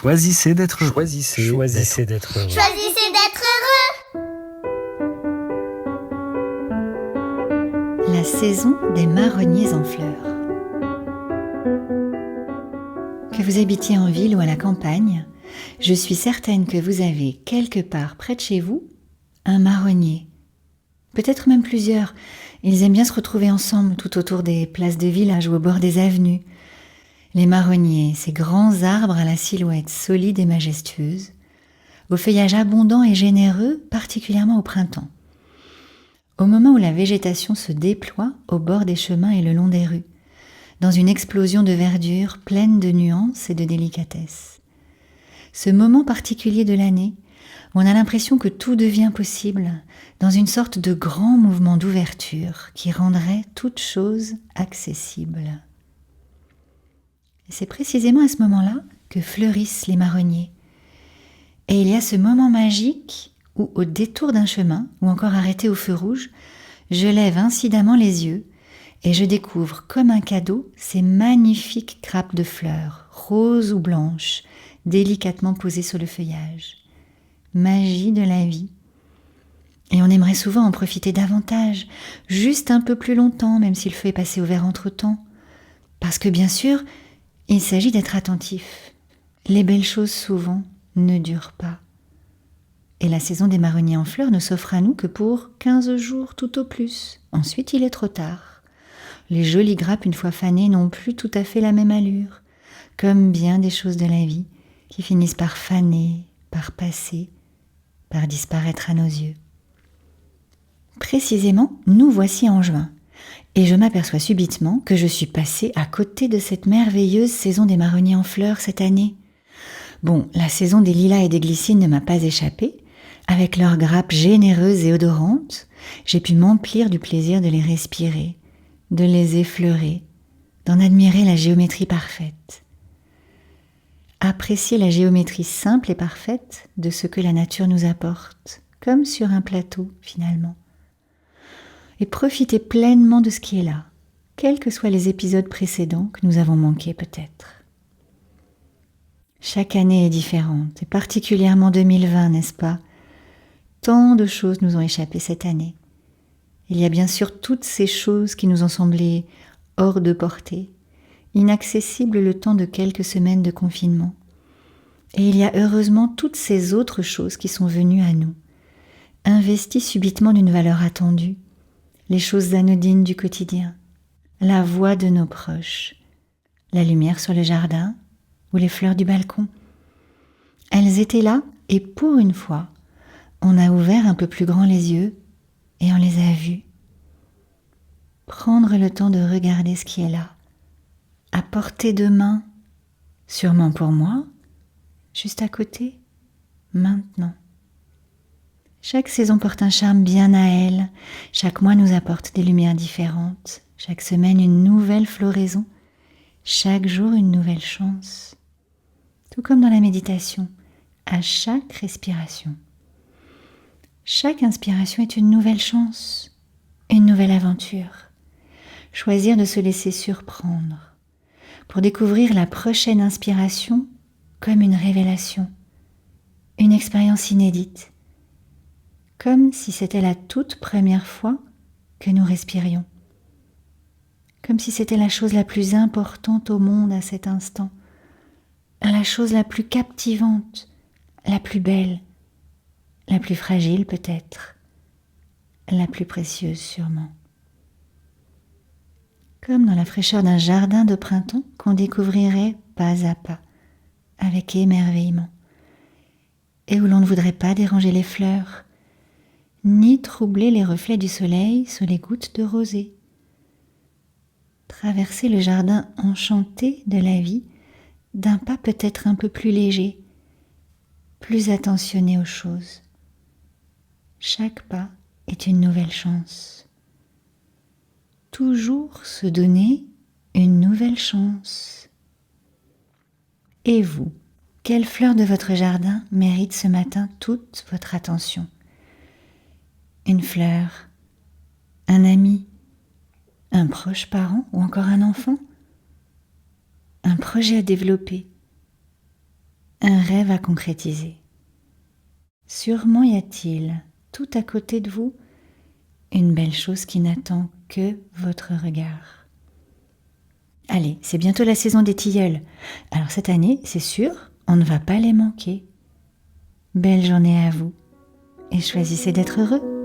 Choisissez d'être heureux. Choisissez d'être heureux. Choisissez d'être heureux. La saison des marronniers en fleurs. Que vous habitiez en ville ou à la campagne, je suis certaine que vous avez quelque part près de chez vous un marronnier. Peut-être même plusieurs. Ils aiment bien se retrouver ensemble tout autour des places de village ou au bord des avenues. Les marronniers, ces grands arbres à la silhouette solide et majestueuse, au feuillage abondant et généreux, particulièrement au printemps. Au moment où la végétation se déploie au bord des chemins et le long des rues, dans une explosion de verdure pleine de nuances et de délicatesse. Ce moment particulier de l'année, où on a l'impression que tout devient possible, dans une sorte de grand mouvement d'ouverture qui rendrait toute chose accessible. Et c'est précisément à ce moment-là que fleurissent les marronniers. Et il y a ce moment magique où, au détour d'un chemin, ou encore arrêté au feu rouge, je lève incidemment les yeux et je découvre comme un cadeau ces magnifiques grappes de fleurs, roses ou blanches, délicatement posées sur le feuillage. Magie de la vie. Et on aimerait souvent en profiter davantage, juste un peu plus longtemps, même si le feu est passé au vert entre-temps. Parce que bien sûr, il s'agit d'être attentif. Les belles choses souvent ne durent pas. Et la saison des marronniers en fleurs ne s'offre à nous que pour 15 jours tout au plus. Ensuite, il est trop tard. Les jolies grappes, une fois fanées, n'ont plus tout à fait la même allure, comme bien des choses de la vie qui finissent par faner, par passer, par disparaître à nos yeux. Précisément, nous voici en juin, et je m'aperçois subitement que je suis passée à côté de cette merveilleuse saison des marronniers en fleurs cette année. Bon, la saison des lilas et des glycines ne m'a pas échappé. Avec leurs grappes généreuses et odorantes, j'ai pu m'emplir du plaisir de les respirer, de les effleurer, d'en admirer la géométrie parfaite. Apprécier la géométrie simple et parfaite de ce que la nature nous apporte, comme sur un plateau finalement. Et profiter pleinement de ce qui est là, quels que soient les épisodes précédents que nous avons manqués peut-être. Chaque année est différente, et particulièrement 2020, n'est-ce pas ? Tant de choses nous ont échappé cette année. Il y a bien sûr toutes ces choses qui nous ont semblé hors de portée, inaccessibles le temps de quelques semaines de confinement. Et il y a heureusement toutes ces autres choses qui sont venues à nous, investies subitement d'une valeur attendue, les choses anodines du quotidien, la voix de nos proches, la lumière sur le jardin ou les fleurs du balcon. Elles étaient là et pour une fois, on a ouvert un peu plus grand les yeux et on les a vues. Prendre le temps de regarder ce qui est là, à portée de main, sûrement pour moi, juste à côté, maintenant. Chaque saison porte un charme bien à elle, chaque mois nous apporte des lumières différentes, chaque semaine une nouvelle floraison, chaque jour une nouvelle chance. Tout comme dans la méditation, à chaque respiration. Chaque inspiration est une nouvelle chance, une nouvelle aventure. Choisir de se laisser surprendre pour découvrir la prochaine inspiration comme une révélation, une expérience inédite, comme si c'était la toute première fois que nous respirions, comme si c'était la chose la plus importante au monde à cet instant, la chose la plus captivante, la plus belle, la plus fragile peut-être, la plus précieuse sûrement. Comme dans la fraîcheur d'un jardin de printemps qu'on découvrirait pas à pas, avec émerveillement, et où l'on ne voudrait pas déranger les fleurs, ni troubler les reflets du soleil sous les gouttes de rosée. Traverser le jardin enchanté de la vie d'un pas peut-être un peu plus léger, plus attentionné aux choses. Chaque pas est une nouvelle chance. Toujours se donner une nouvelle chance. Et vous, quelle fleur de votre jardin mérite ce matin toute votre attention ? Une fleur, un ami, un proche parent ou encore un enfant ? Un projet à développer, un rêve à concrétiser. Sûrement y a-t-il, tout à côté de vous, une belle chose qui n'attend que votre regard. Allez, c'est bientôt la saison des tilleuls. Alors cette année, c'est sûr, on ne va pas les manquer. Belle journée à vous et choisissez d'être heureux.